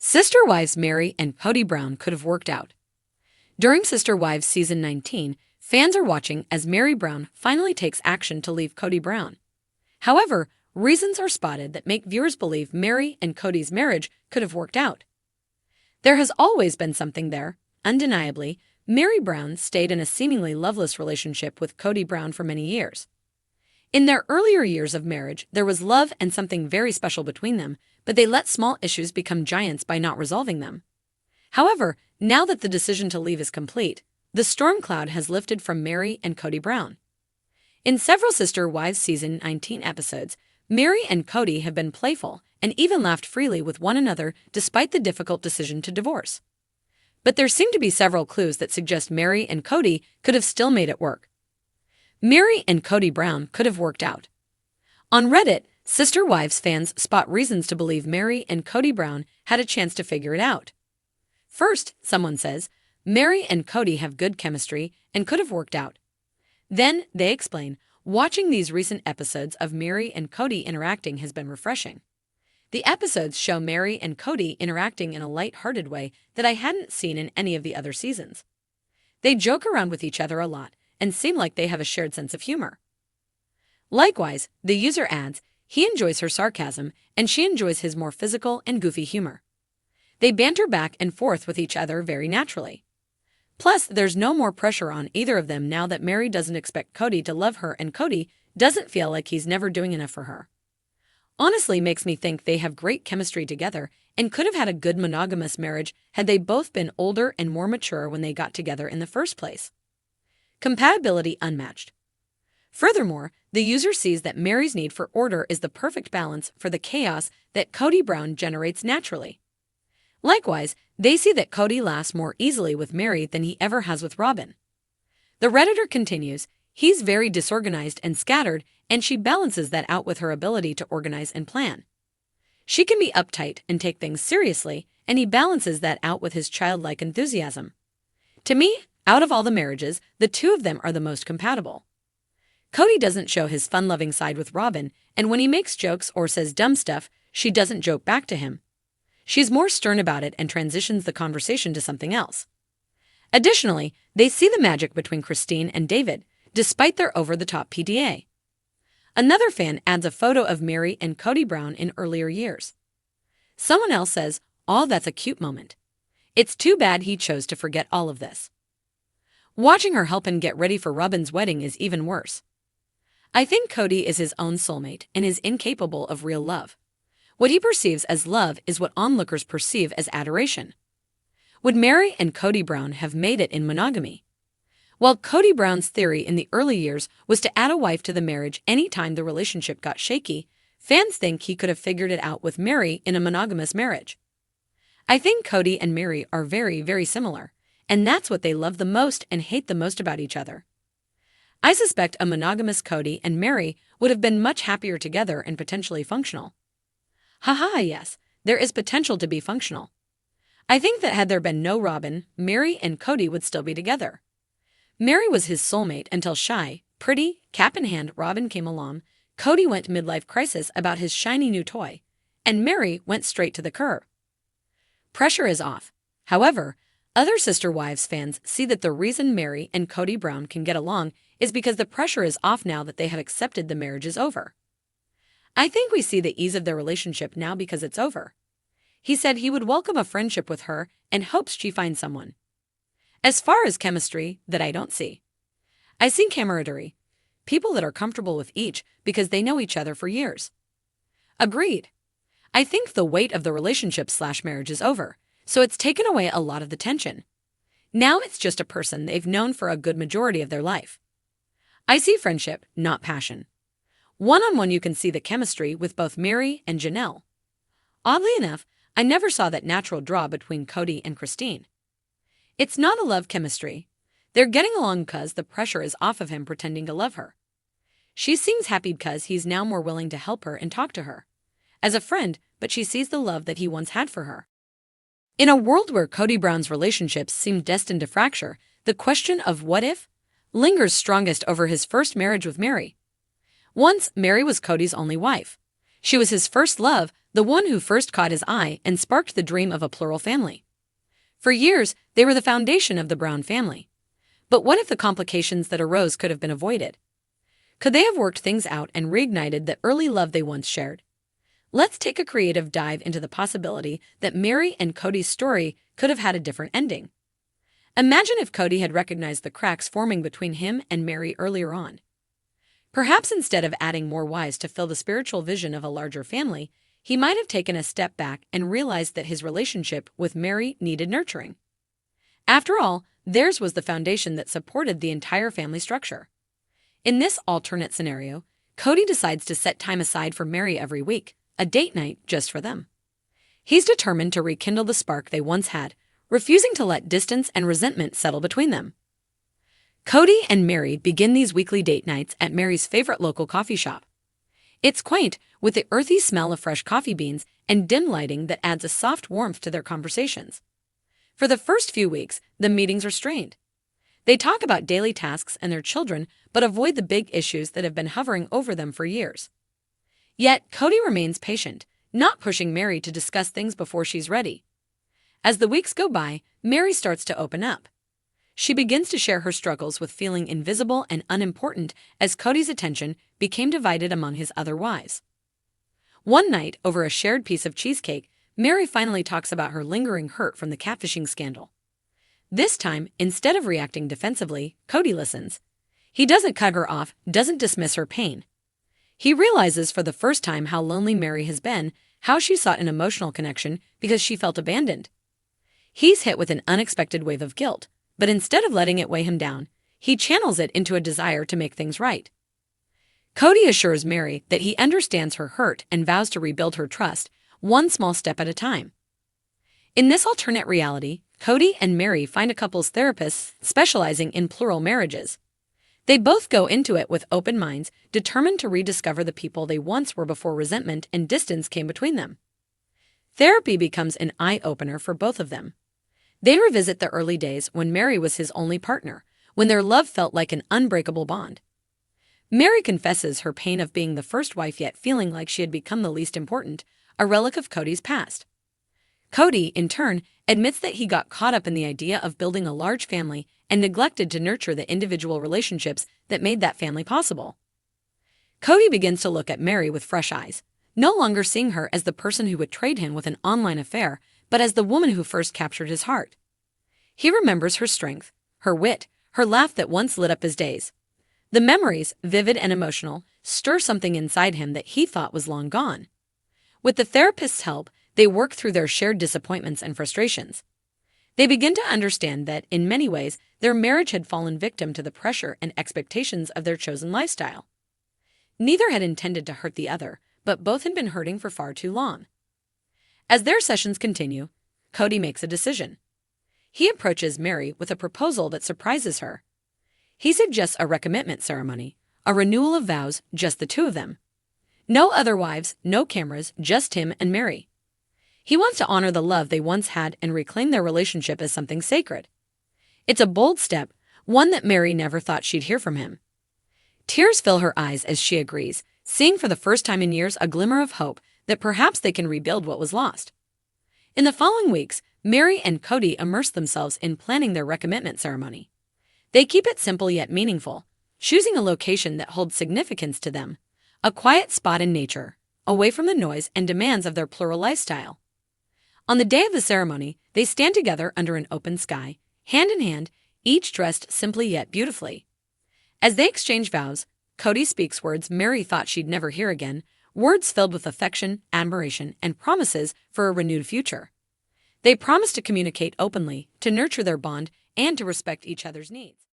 Sister Wives Meri and Kody Brown could have worked out. During Sister Wives Season 19, fans are watching as Meri Brown finally takes action to leave Kody Brown. However, reasons are spotted that make viewers believe Meri and Kody's marriage could have worked out. There has always been something there. Undeniably, Meri Brown stayed in a seemingly loveless relationship with Kody Brown for many years. In their earlier years of marriage, there was love and something very special between them, but they let small issues become giants by not resolving them. However, now that the decision to leave is complete, the storm cloud has lifted from Meri and Kody Brown. In several Sister Wives Season 19 episodes, Meri and Kody have been playful and even laughed freely with one another despite the difficult decision to divorce. But there seem to be several clues that suggest Meri and Kody could have still made it work. Meri and Kody Brown could have worked out. On Reddit, Sister Wives fans spot reasons to believe Meri and Kody Brown had a chance to figure it out. First, someone says, Meri and Kody have good chemistry and could have worked out. Then, they explain, watching these recent episodes of Meri and Kody interacting has been refreshing. The episodes show Meri and Kody interacting in a light-hearted way that I hadn't seen in any of the other seasons. They joke around with each other a lot and seem like they have a shared sense of humor. Likewise, the user adds, he enjoys her sarcasm and she enjoys his more physical and goofy humor. They banter back and forth with each other very naturally. Plus, there's no more pressure on either of them now that Meri doesn't expect Kody to love her and Kody doesn't feel like he's never doing enough for her. Honestly makes me think they have great chemistry together and could have had a good monogamous marriage had they both been older and more mature when they got together in the first place. Compatibility unmatched. Furthermore, the user sees that Meri's need for order is the perfect balance for the chaos that Kody Brown generates naturally. Likewise, they see that Kody laughs more easily with Meri than he ever has with Robin. The Redditor continues, he's very disorganized and scattered, and she balances that out with her ability to organize and plan. She can be uptight and take things seriously, and he balances that out with his childlike enthusiasm. To me, out of all the marriages, the two of them are the most compatible. Kody doesn't show his fun-loving side with Robin, and when he makes jokes or says dumb stuff, she doesn't joke back to him. She's more stern about it and transitions the conversation to something else. Additionally, they see the magic between Cristin and David, despite their over-the-top PDA. Another fan adds a photo of Meri and Kody Brown in earlier years. Someone else says, "Oh, that's a cute moment. It's too bad he chose to forget all of this." Watching her help him get ready for Robin's wedding is even worse. I think Kody is his own soulmate and is incapable of real love. What he perceives as love is what onlookers perceive as adoration. Would Meri and Kody Brown have made it in monogamy? While Kody Brown's theory in the early years was to add a wife to the marriage any time the relationship got shaky, fans think he could have figured it out with Meri in a monogamous marriage. I think Kody and Meri are very, very similar, and that's what they love the most and hate the most about each other. I suspect a monogamous Kody and Meri would have been much happier together and potentially functional. Haha, yes, there is potential to be functional. I think that had there been no Robin, Meri and Kody would still be together. Meri was his soulmate until shy, pretty, cap in hand Robin came along, Kody went midlife crisis about his shiny new toy, and Meri went straight to the curb. Pressure is off. However, other Sister Wives fans see that the reason Meri and Kody Brown can get along is because the pressure is off now that they have accepted the marriage is over. I think we see the ease of their relationship now because it's over. He said he would welcome a friendship with her and hopes she finds someone. As far as chemistry, that I don't see. I see camaraderie, people that are comfortable with each because they know each other for years. Agreed. I think the weight of the relationship/marriage is over, so it's taken away a lot of the tension. Now it's just a person they've known for a good majority of their life. I see friendship, not passion. One-on-one you can see the chemistry with both Meri and Janelle. Oddly enough, I never saw that natural draw between Kody and Cristin. It's not a love chemistry. They're getting along because the pressure is off of him pretending to love her. She seems happy because he's now more willing to help her and talk to her. As a friend, but she sees the love that he once had for her. In a world where Kody Brown's relationships seem destined to fracture, the question of what if lingers strongest over his first marriage with Meri. Once, Meri was Kody's only wife. She was his first love, the one who first caught his eye and sparked the dream of a plural family. For years, they were the foundation of the Brown family. But what if the complications that arose could have been avoided? Could they have worked things out and reignited the early love they once shared? Let's take a creative dive into the possibility that Meri and Kody's story could have had a different ending. Imagine if Kody had recognized the cracks forming between him and Meri earlier on. Perhaps instead of adding more wives to fill the spiritual vision of a larger family, he might have taken a step back and realized that his relationship with Meri needed nurturing. After all, theirs was the foundation that supported the entire family structure. In this alternate scenario, Kody decides to set time aside for Meri every week, a date night just for them. He's determined to rekindle the spark they once had, refusing to let distance and resentment settle between them. Kody and Meri begin these weekly date nights at Meri's favorite local coffee shop. It's quaint, with the earthy smell of fresh coffee beans and dim lighting that adds a soft warmth to their conversations. For the first few weeks, the meetings are strained. They talk about daily tasks and their children, but avoid the big issues that have been hovering over them for years. Yet, Kody remains patient, not pushing Meri to discuss things before she's ready. As the weeks go by, Meri starts to open up. She begins to share her struggles with feeling invisible and unimportant as Kody's attention became divided among his other wives. One night, over a shared piece of cheesecake, Meri finally talks about her lingering hurt from the catfishing scandal. This time, instead of reacting defensively, Kody listens. He doesn't cut her off, doesn't dismiss her pain. He realizes for the first time how lonely Meri has been, how she sought an emotional connection because she felt abandoned. He's hit with an unexpected wave of guilt, but instead of letting it weigh him down, he channels it into a desire to make things right. Kody assures Meri that he understands her hurt and vows to rebuild her trust, one small step at a time. In this alternate reality, Kody and Meri find a couples therapist specializing in plural marriages. They both go into it with open minds, determined to rediscover the people they once were before resentment and distance came between them. Therapy becomes an eye-opener for both of them. They revisit the early days when Meri was his only partner, when their love felt like an unbreakable bond. Meri confesses her pain of being the first wife yet feeling like she had become the least important, a relic of Kody's past. Kody, in turn, admits that he got caught up in the idea of building a large family and neglected to nurture the individual relationships that made that family possible. Kody begins to look at Meri with fresh eyes, no longer seeing her as the person who betrayed him with an online affair, but as the woman who first captured his heart. He remembers her strength, her wit, her laugh that once lit up his days. The memories, vivid and emotional, stir something inside him that he thought was long gone. With the therapist's help, they work through their shared disappointments and frustrations. They begin to understand that, in many ways, their marriage had fallen victim to the pressure and expectations of their chosen lifestyle. Neither had intended to hurt the other, but both had been hurting for far too long. As their sessions continue, Kody makes a decision. He approaches Meri with a proposal that surprises her. He suggests a recommitment ceremony, a renewal of vows, just the two of them. No other wives, no cameras, just him and Meri. He wants to honor the love they once had and reclaim their relationship as something sacred. It's a bold step, one that Meri never thought she'd hear from him. Tears fill her eyes as she agrees, seeing for the first time in years a glimmer of hope that perhaps they can rebuild what was lost. In the following weeks, Meri and Kody immerse themselves in planning their recommitment ceremony. They keep it simple yet meaningful, choosing a location that holds significance to them, a quiet spot in nature, away from the noise and demands of their plural lifestyle. On the day of the ceremony, they stand together under an open sky, hand in hand, each dressed simply yet beautifully. As they exchange vows, Kody speaks words Meri thought she'd never hear again, words filled with affection, admiration, and promises for a renewed future. They promise to communicate openly, to nurture their bond, and to respect each other's needs.